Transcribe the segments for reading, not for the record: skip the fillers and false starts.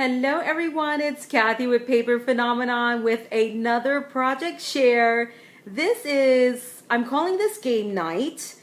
Hello everyone, it's Kathy with Paper Phenomenon with another project share. I'm calling this game night,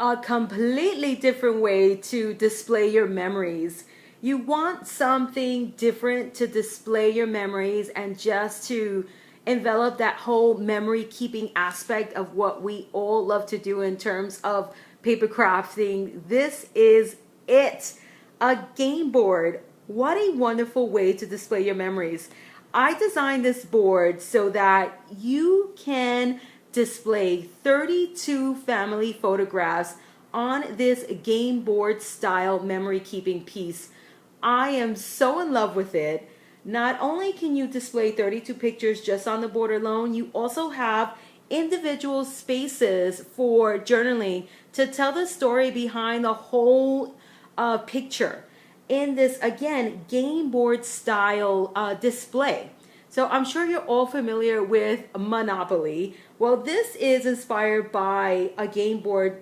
a completely different way to display your memories. You want something different to display your memories and just to envelop that whole memory keeping aspect of what we all love to do in terms of paper crafting. This is it, a game board. What a wonderful way to display your memories. I designed this board so that you can display 32 family photographs on this game board style memory keeping piece. I am so in love with it. Not only can you display 32 pictures just on the board alone, you also have individual spaces for journaling to tell the story behind the whole picture in this, again, game board style display. So I'm sure you're all familiar with Monopoly. Well, this is inspired by a game board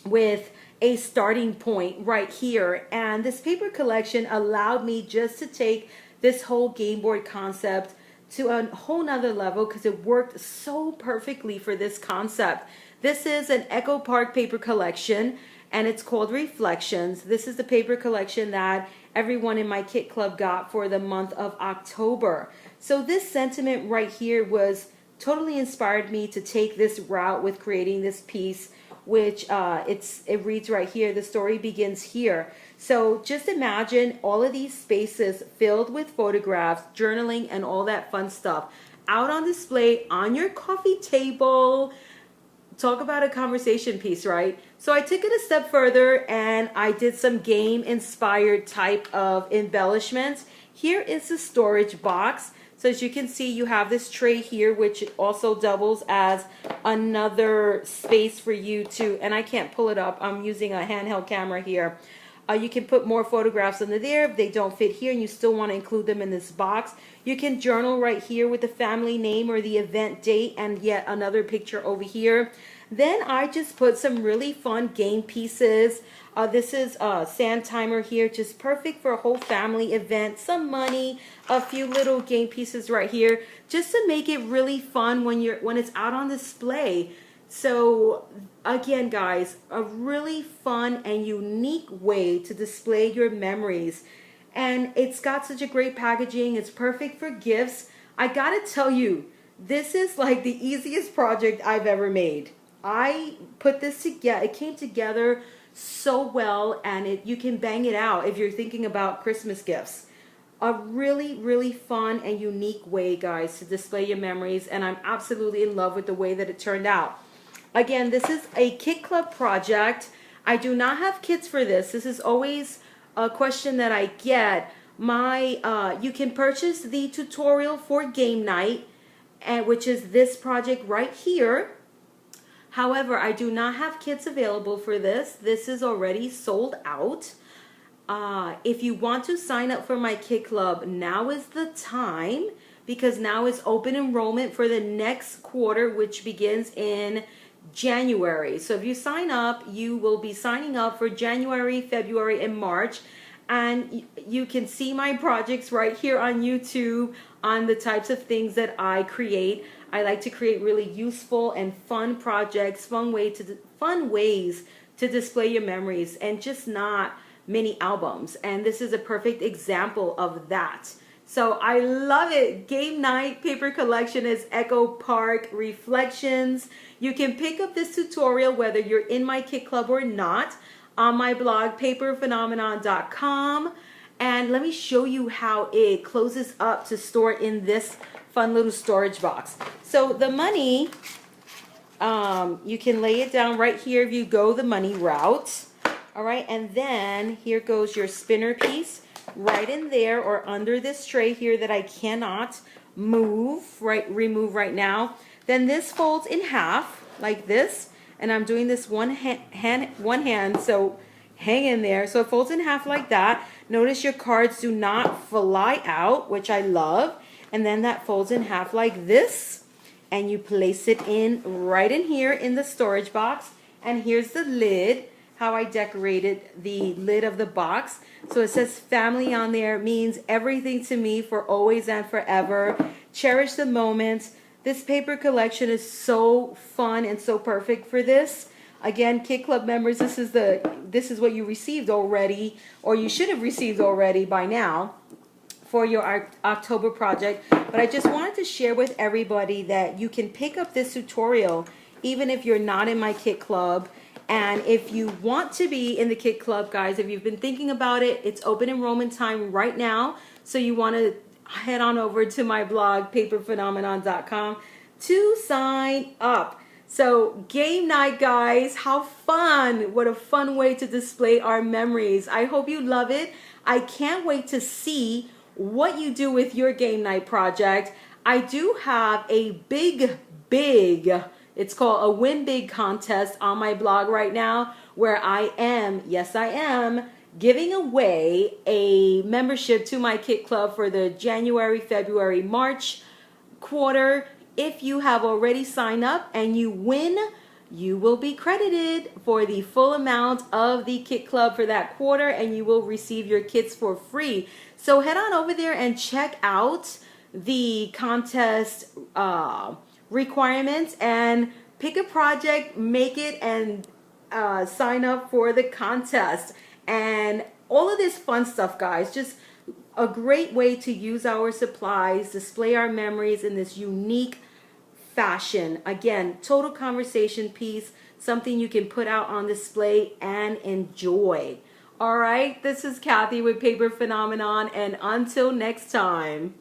with a starting point right here. And this paper collection allowed me just to take this whole game board concept to a whole nother level because it worked so perfectly for this concept. This is an Echo Park paper collection, and it's called Reflections. This is the paper collection that everyone in my kit club got for the month of October. So this sentiment right here was totally inspired me to take this route with creating this piece, which it reads right here, the story begins here. So just imagine all of these spaces filled with photographs, journaling, and all that fun stuff out on display on your coffee table. Talk about a conversation piece, right? So I took it a step further and I did some game inspired type of embellishments. Here is the storage box. So as you can see, you have this tray here, which also doubles as another space for you to, and I can't pull it up, I'm using a handheld camera here. You can put more photographs under there if they don't fit here and you still want to include them in this box. You can journal right here with the family name or the event date and yet another picture over here. Then I just put some really fun game pieces. This is a sand timer here, just perfect for a whole family event. Some money, a few little game pieces right here, just to make it really fun when it's out on display. So again, guys, a really fun and unique way to display your memories. And it's got such a great packaging. It's perfect for gifts. I gotta tell you, this is like the easiest project I've ever made. I put this together, it came together so well, and you can bang it out if you're thinking about Christmas gifts. A really, really fun and unique way, guys, to display your memories, and I'm absolutely in love with the way that it turned out. Again, this is a Kit Club project. I do not have kits for this. This is always a question that I get. You can purchase the tutorial for game night, which is this project right here. However, I do not have kits available for this. This is already sold out. If you want to sign up for my Kit Club, now is the time, because now is open enrollment for the next quarter, which begins in January. So if you sign up, you will be signing up for January, February, and March. And you can see my projects right here on YouTube on the types of things that I create. I like to create really useful and fun projects, fun ways to display your memories, and just not mini albums. And this is a perfect example of that. So I love it. Game night paper collection is Echo Park Reflections. You can pick up this tutorial whether you're in my Kit Club or not on my blog, paperphenomenon.com. And let me show you how it closes up to store in this fun little storage box. So the money, you can lay it down right here if you go the money route. All right, and then here goes your spinner piece right in there or under this tray here that I cannot remove right now. Then this folds in half like this, and I'm doing this one hand, so hang in there. So it folds in half like that. Notice your cards do not fly out, which I love. And then that folds in half like this, and you place it in right in here in the storage box. And here's the lid. how I decorated the lid of the box. So it says family on there, means everything to me for always and forever. Cherish the moments. This paper collection is so fun and so perfect for this. Again, Kit Club members, this is what you received already, or you should have received already by now for your October project. But I just wanted to share with everybody that you can pick up this tutorial even if you're not in my Kit Club. And if you want to be in the Kit Club, guys, if you've been thinking about it, it's open enrollment time right now. So you want to head on over to my blog, paperphenomenon.com, to sign up. So game night, guys, how fun. What a fun way to display our memories. I hope you love it. I can't wait to see what you do with your game night project. I do have a big, it's called a Win Big contest on my blog right now, where I am, yes I am, giving away a membership to my Kit Club for the January, February, March quarter. If you have already signed up and you win, you will be credited for the full amount of the Kit Club for that quarter, and you will receive your kits for free. So head on over there and check out the contest requirements and pick a project, make it, and sign up for the contest. And all of this fun stuff, guys, just a great way to use our supplies, display our memories in this unique fashion. Again, total conversation piece, something you can put out on display and enjoy. All right, this is Kathy with Paper Phenomenon, and until next time.